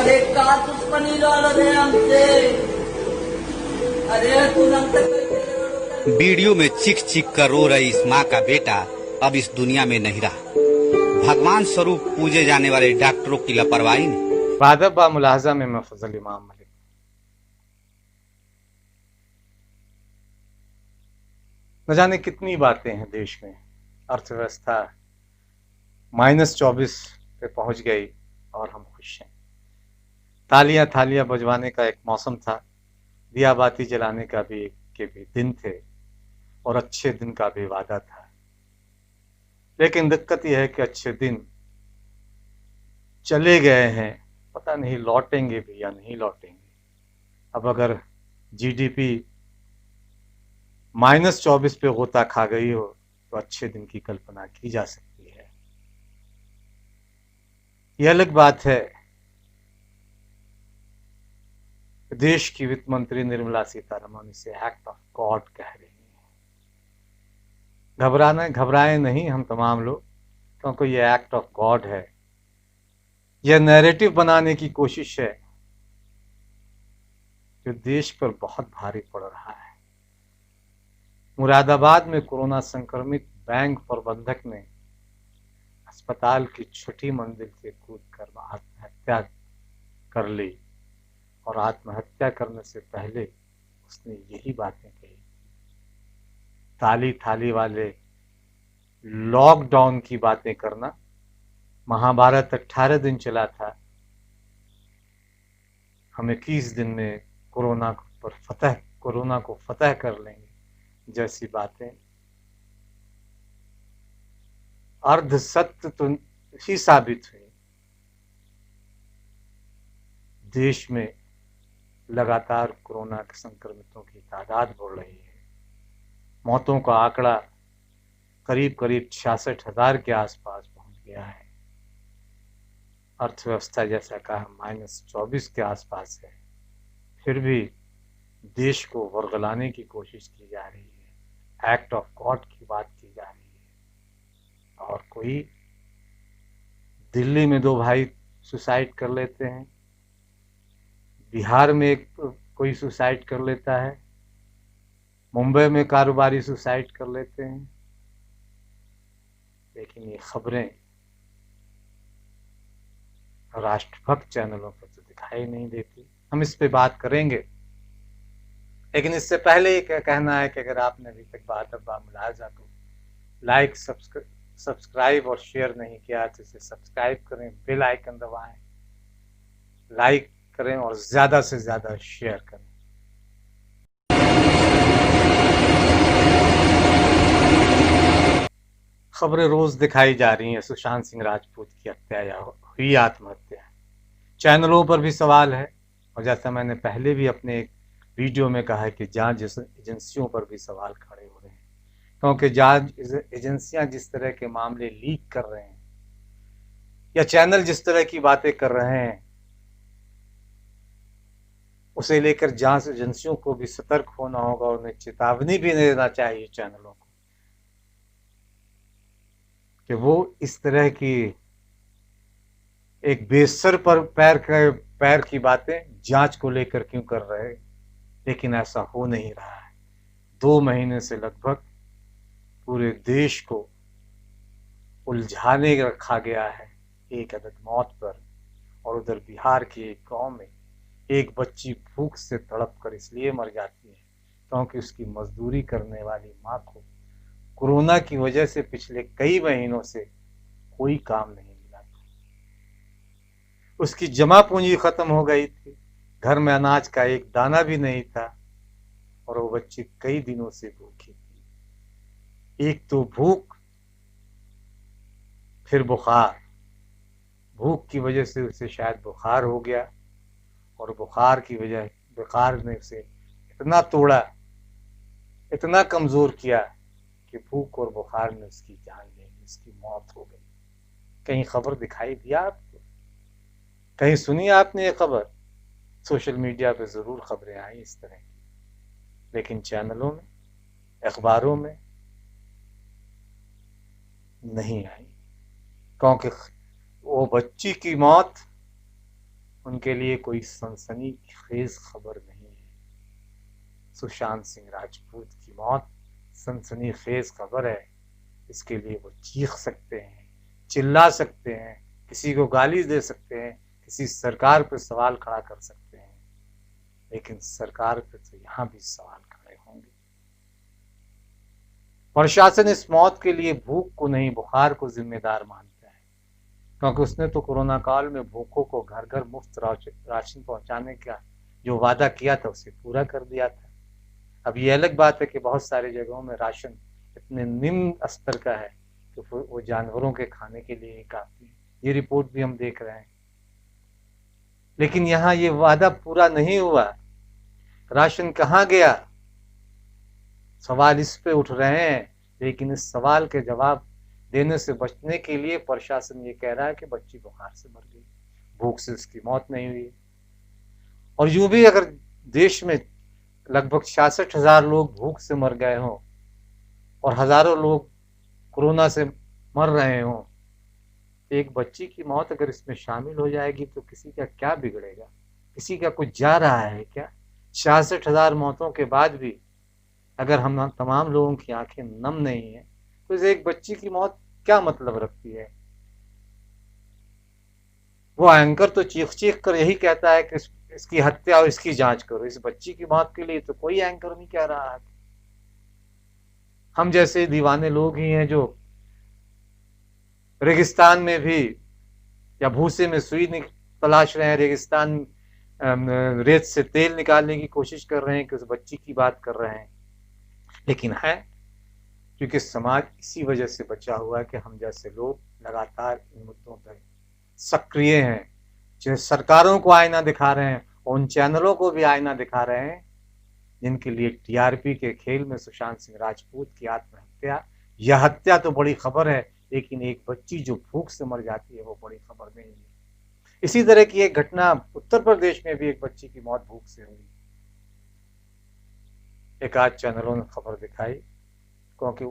अरे का दुश्मनी लड़ रहे हमसे। अरे तू हम तक वीडियो में चीख चीख कर रो रही इस माँ का बेटा अब इस दुनिया में नहीं रहा। भगवान स्वरूप पूजे जाने वाले डॉक्टरों की लापरवाही ने बादब बा मुलाहजा में मैं फजल इमाम मलिक। न जाने कितनी बातें हैं देश में। अर्थव्यवस्था -24 पे पहुंच गई और हम खुश हैं। तालियां थालियां बजवाने का एक मौसम था, दिया बाती जलाने का भी दिन थे और अच्छे दिन का भी वादा था। लेकिन दिक्कत यह है कि अच्छे दिन चले गए हैं, पता नहीं लौटेंगे भी या नहीं लौटेंगे। अब अगर जीडीपी -24 पे गोता खा गई हो तो अच्छे दिन की कल्पना की जा सकती है। यह अलग बात है, देश की वित्त मंत्री निर्मला सीतारमण इसे एक्ट ऑफ गॉड कह रही है। घबराए नहीं हम तमाम लोग, क्योंकि यह एक्ट ऑफ गॉड है। यह नैरेटिव बनाने की कोशिश है जो देश पर बहुत भारी पड़ रहा है। मुरादाबाद में कोरोना संक्रमित बैंक प्रबंधक ने अस्पताल की छठी मंजिल से कूदकर आत्महत्या कर ली और आत्महत्या करने से पहले उसने यही बातें कही। ताली थाली वाले लॉकडाउन की बातें करना, महाभारत 18 दिन चला था, हम 21 दिन में कोरोना को फतह कर लेंगे जैसी बातें अर्ध सत्य तो ही साबित हुई। देश में लगातार कोरोना के संक्रमितों की तादाद बढ़ रही है। मौतों का आंकड़ा करीब 66,000 के आसपास पहुंच गया है। अर्थव्यवस्था जैसा कहा -24 के आसपास है, फिर भी देश को वर्गलाने की कोशिश की जा रही है। एक्ट ऑफ गॉड की बात की जा रही है। और कोई दिल्ली में 2 भाई सुसाइड कर लेते हैं, बिहार में कोई सुसाइड कर लेता है, मुंबई में कारोबारी सुसाइड कर लेते हैं। लेकिन ये खबरें राष्ट्रभक्त चैनलों पर तो दिखाई नहीं देती। हम इस पे बात करेंगे, लेकिन इससे पहले एक कहना है कि अगर आपने अभी तक बादब बा मुलाहजा को लाइक, सब्सक्राइब और शेयर नहीं किया तो इसे सब्सक्राइब करें, बेल आइकन दबाएं, लाइक करें और ज्यादा से ज्यादा शेयर करें। खबरें रोज दिखाई जा रही हैं सुशांत सिंह राजपूत की हत्या या हुई आत्महत्या। चैनलों पर भी सवाल है और जैसा मैंने पहले भी अपने एक वीडियो में कहा है कि जांच एजेंसियों पर भी सवाल खड़े हो रहे हैं, क्योंकि जांच एजेंसियां जिस तरह के मामले लीक कर रहे हैं या चैनल जिस तरह की बातें कर रहे हैं, उसे लेकर जांच एजेंसियों को भी सतर्क होना होगा और उन्हें चेतावनी भी देना चाहिए चैनलों को कि वो इस तरह की एक बेसर पर पैर की बातें जांच को लेकर क्यों कर रहे हैं। लेकिन ऐसा हो नहीं रहा है। 2 महीने से लगभग पूरे देश को उलझाने रखा गया है एक अदद मौत पर। और उधर बिहार के एक गांव में एक बच्ची भूख से तड़प कर इसलिए मर जाती है क्योंकि उसकी मजदूरी करने वाली माँ को कोरोना की वजह से पिछले कई महीनों से कोई काम नहीं मिला था। उसकी जमा पूंजी खत्म हो गई थी, घर में अनाज का एक दाना भी नहीं था और वो बच्ची कई दिनों से भूखी थी। एक तो भूख, फिर बुखार। भूख की वजह से उसे शायद बुखार हो गया और बुखार ने उसे इतना तोड़ा, इतना कमजोर किया कि भूख और बुखार ने उसकी जान ले ली, उसकी मौत हो गई। कहीं खबर दिखाई दिया आपको? कहीं सुनी आपने ये खबर? सोशल मीडिया पे जरूर खबरें आई इस तरह की, लेकिन चैनलों में, अखबारों में नहीं आई, क्योंकि वो बच्ची की मौत उनके लिए कोई सनसनीखेज खबर नहीं है। सुशांत सिंह राजपूत की मौत सनसनीखेज खबर है। इसके लिए वो चीख सकते हैं, चिल्ला सकते हैं, किसी को गाली दे सकते हैं, किसी सरकार पर सवाल खड़ा कर सकते हैं, लेकिन सरकार पे तो यहां भी सवाल खड़े होंगे। प्रशासन इस मौत के लिए भूख को नहीं, बुखार को जिम्मेदार मानता है, क्योंकि उसने तो कोरोना काल में भूखों को घर घर मुफ्त राशन पहुंचाने का जो वादा किया था उसे पूरा कर दिया था। अब ये अलग बात है कि बहुत सारी जगहों में राशन इतने निम्न स्तर का है कि वो जानवरों के खाने के लिए ही काफी है। ये रिपोर्ट भी हम देख रहे हैं। लेकिन यहाँ ये वादा पूरा नहीं हुआ। राशन कहाँ गया, सवाल इस पे उठ रहे हैं। लेकिन इस सवाल के जवाब देने से बचने के लिए प्रशासन ये कह रहा है कि बच्ची बुखार से मर गई, भूख से उसकी मौत नहीं हुई। और यूं भी अगर देश में लगभग 66,000 लोग भूख से मर गए हों और हजारों लोग कोरोना से मर रहे हों, एक बच्ची की मौत अगर इसमें शामिल हो जाएगी तो किसी का क्या बिगड़ेगा? किसी का कुछ जा रहा है क्या? 66,000 मौतों के बाद भी अगर हम तमाम लोगों की आंखें नम नहीं है तो इस एक बच्ची की मौत क्या मतलब रखती है? वो एंकर तो चीख चीख कर यही कहता है कि इसकी हत्या और इसकी जांच करो। इस बच्ची की मौत के लिए तो कोई एंकर नहीं कह रहा है। हम जैसे दीवाने लोग ही हैं जो रेगिस्तान में भी या भूसे में सुई तलाश रहे हैं, रेगिस्तान रेत से तेल निकालने की कोशिश कर रहे हैं कि उस बच्ची की बात कर रहे हैं। लेकिन है क्योंकि समाज इसी वजह से बचा हुआ है कि हम जैसे लोग लगातार इन मुद्दों पर सक्रिय हैं, जो सरकारों को आईना दिखा रहे हैं, उन चैनलों को भी आईना दिखा रहे हैं जिनके लिए टीआरपी के खेल में सुशांत सिंह राजपूत की आत्महत्या, यह हत्या तो बड़ी खबर है, लेकिन एक बच्ची जो भूख से मर जाती है वो बड़ी खबर नहीं है। इसी तरह की एक घटना उत्तर प्रदेश में भी एक बच्ची की मौत भूख से हुई। एक आध चैनलों ने खबर दिखाई क्योंकि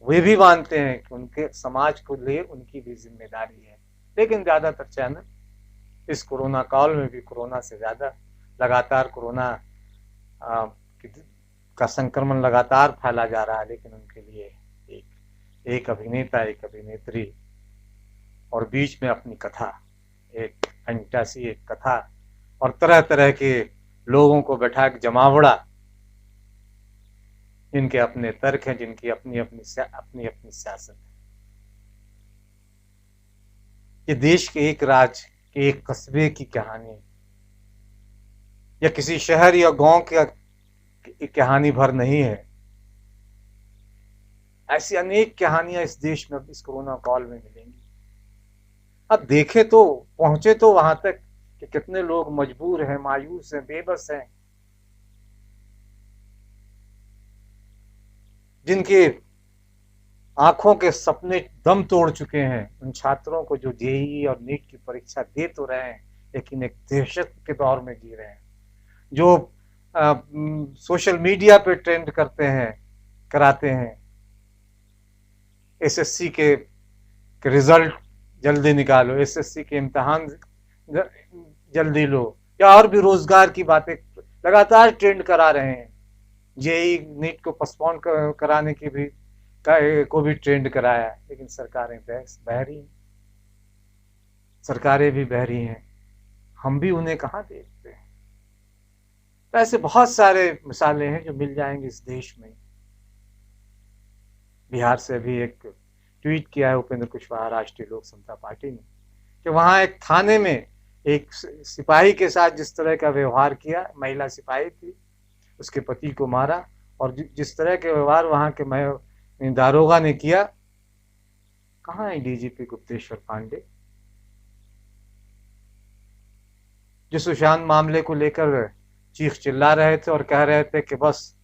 वे भी मानते हैं कि उनके समाज को लिए उनकी भी जिम्मेदारी है। लेकिन ज्यादातर चैनल इस कोरोना काल में भी कोरोना से ज्यादा लगातार कोरोना का संक्रमण लगातार फैला जा रहा है, लेकिन उनके लिए एक अभिनेता, एक अभिनेत्री और बीच में अपनी कथा, एक फैंटासी, एक कथा और तरह तरह के लोगों को बैठा के जमावड़ा, जिनके अपने तर्क हैं, जिनकी अपनी अपनी सियासत है। ये देश के एक राज्य के एक कस्बे की कहानी या किसी शहर या गांव की कहानी भर नहीं है। ऐसी अनेक कहानियां इस देश में इस कोरोना काल में मिलेंगी। अब देखें तो पहुंचे तो वहां तक कि कितने लोग मजबूर हैं, मायूस हैं, बेबस हैं, जिनके आंखों के सपने दम तोड़ चुके हैं। उन छात्रों को जो जेईई और नीट की परीक्षा दे तो रहे हैं लेकिन एक दहशत के दौर में जी रहे हैं, जो सोशल मीडिया पे ट्रेंड कराते हैं एसएससी के रिजल्ट जल्दी निकालो, एसएससी के इम्तिहान जल्दी लो, या और भी रोजगार की बातें लगातार ट्रेंड करा रहे हैं। जेईई नीट को पोस्टपोन कराने की को भी ट्रेंड कराया, लेकिन सरकारें बहरी हैं, सरकारें भी बहरी हैं, हम भी उन्हें कहाँ देखते हैं। तो ऐसे बहुत सारे मिसालें हैं जो मिल जाएंगे इस देश में। बिहार से भी एक ट्वीट किया है उपेंद्र कुशवाहा, राष्ट्रीय लोक समता पार्टी ने, कि वहां एक थाने में एक सिपाही के साथ जिस तरह का व्यवहार किया, महिला सिपाही थी, उसके पति को मारा, और जिस तरह के व्यवहार वहां के दारोगा ने किया, कहाँ है डीजीपी गुप्तेश्वर पांडे, जो सुशांत मामले को लेकर चीख चिल्ला रहे थे और कह रहे थे कि बस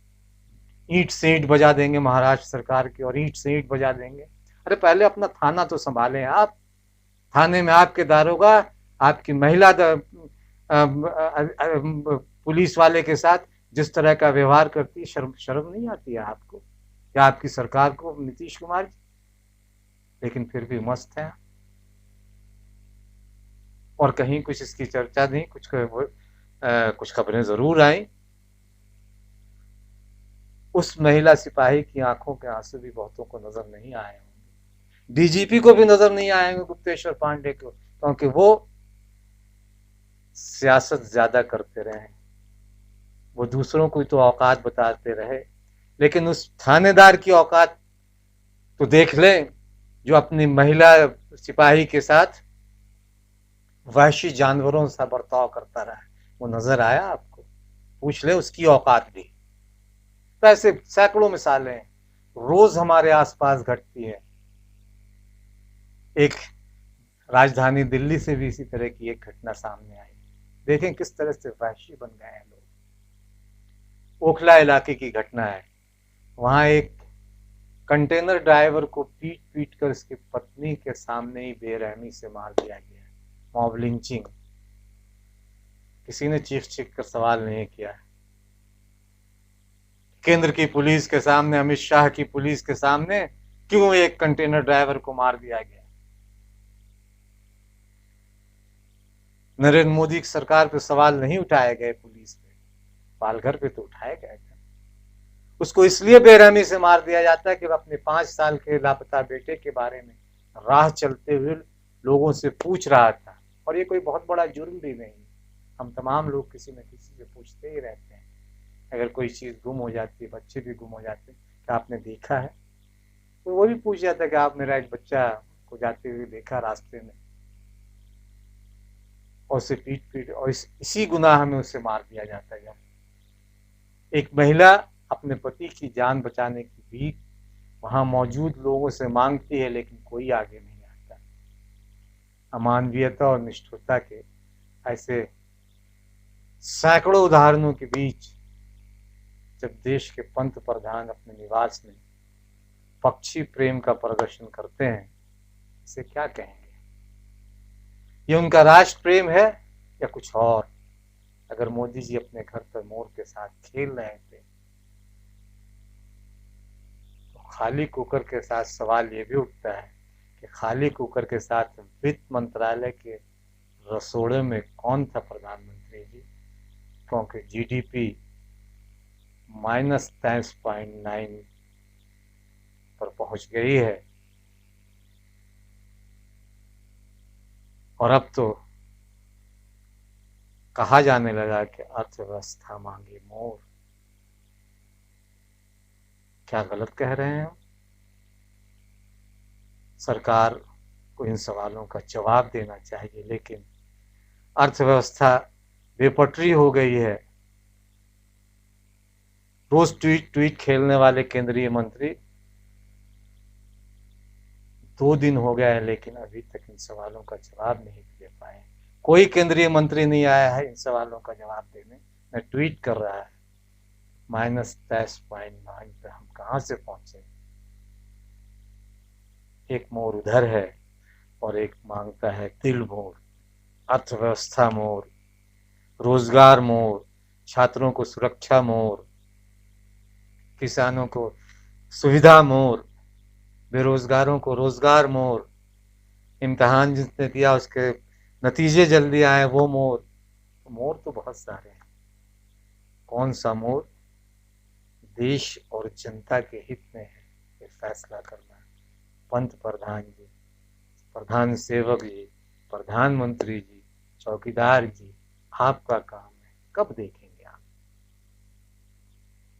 ईंट से ईंट बजा देंगे महाराष्ट्र सरकार की, और ईंट से ईंट बजा देंगे। अरे पहले अपना थाना तो संभालें आप। थाने में आपके दारोगा आपकी महिला पुलिस वाले के साथ जिस तरह का व्यवहार करती है, शर्म नहीं आती है आपको या आपकी सरकार को, नीतीश कुमार जी? लेकिन फिर भी मस्त है। और कहीं कुछ इसकी चर्चा नहीं, कुछ खबरें जरूर आई। उस महिला सिपाही की आंखों के आंसू भी बहुतों को नजर नहीं आए होंगे, डीजीपी को भी नजर नहीं आएंगे गुप्तेश्वर पांडे को, क्योंकि वो सियासत ज्यादा करते रहे, वो दूसरों को तो औकात बताते रहे, लेकिन उस थानेदार की औकात तो देख ले जो अपनी महिला सिपाही के साथ वहशी जानवरों सा बर्ताव करता रहा। वो नजर आया आपको? पूछ ले उसकी औकात भी। तो ऐसे सैकड़ों मिसालें रोज हमारे आसपास घटती है। एक राजधानी दिल्ली से भी इसी तरह की एक घटना सामने आई। देखें किस तरह से वहशी बन गए हैं लोग। ओखला इलाके की घटना है। वहां एक कंटेनर ड्राइवर को पीट पीट कर उसकी पत्नी के सामने ही बेरहमी से मार दिया गया। Mob lynching. किसी ने चीख चीख कर सवाल नहीं किया। केंद्र की पुलिस के सामने, अमित शाह की पुलिस के सामने क्यों एक कंटेनर ड्राइवर को मार दिया गया? नरेंद्र मोदी की सरकार पे सवाल नहीं उठाए गए पुलिस पे, पालघर पे तो उठाए गए थे। उसको इसलिए बेरहमी से मार दिया जाता है कि वह अपने 5 साल के लापता बेटे के बारे में राह चलते हुए लोगों से पूछ रहा था। और ये कोई बहुत बड़ा जुर्म भी नहीं। हम तमाम लोग किसी न किसी से पूछते ही रहते हैं। अगर कोई चीज गुम हो जाती है, बच्चे भी गुम हो जाते हैं, क्या आपने देखा है? तो वो भी पूछ जाता है कि आप मेरा एक बच्चा को जाते हुए देखा रास्ते में, और उसे पीट पीट और इसी गुनाह में उसे मार दिया जाता है। एक महिला अपने पति की जान बचाने की भीख वहां मौजूद लोगों से मांगती है, लेकिन कोई आगे नहीं आता। अमानवीयता और निष्ठुरता के ऐसे सैकड़ों उदाहरणों के बीच जब देश के पंत प्रधान अपने निवास में पक्षी प्रेम का प्रदर्शन करते हैं, इसे क्या कहेंगे? ये उनका राष्ट्र प्रेम है या कुछ और? अगर मोदी जी अपने घर पर मोर के साथ खेल रहे थे, तो खाली कुकर के साथ सवाल ये भी उठता है कि खाली कुकर के साथ वित्त मंत्रालय के रसोड़े में कौन था प्रधानमंत्री जी? क्योंकि जीडीपी -23.9 पर पहुंच गई है। और अब तो कहा जाने लगा कि अर्थव्यवस्था मांगे मोर। क्या गलत कह रहे हैं हम? सरकार को इन सवालों का जवाब देना चाहिए। लेकिन अर्थव्यवस्था बेपटरी हो गई है। रोज ट्वीट ट्वीट खेलने वाले केंद्रीय मंत्री 2 दिन हो गया है, लेकिन अभी तक इन सवालों का जवाब नहीं दे पाए। कोई केंद्रीय मंत्री नहीं आया है इन सवालों का जवाब देने। मैं ट्वीट कर रहा है -23.9 पे हम कहां से पहुंचे? एक मोर उधर है और एक मांगता है दिल मोर, अर्थव्यवस्था मोर, रोजगार मोर, छात्रों को सुरक्षा मोर, किसानों को सुविधा मोर, बेरोजगारों को रोजगार मोर, इम्तिहान जिसने दिया उसके नतीजे जल्दी आए वो मोर। मोर तो बहुत सारे हैं। कौन सा मोर देश और जनता के हित में है, ये फैसला करना पंत प्रधान जी, प्रधान सेवक जी, प्रधानमंत्री जी, चौकीदार जी, आपका काम है। कब देखेंगे?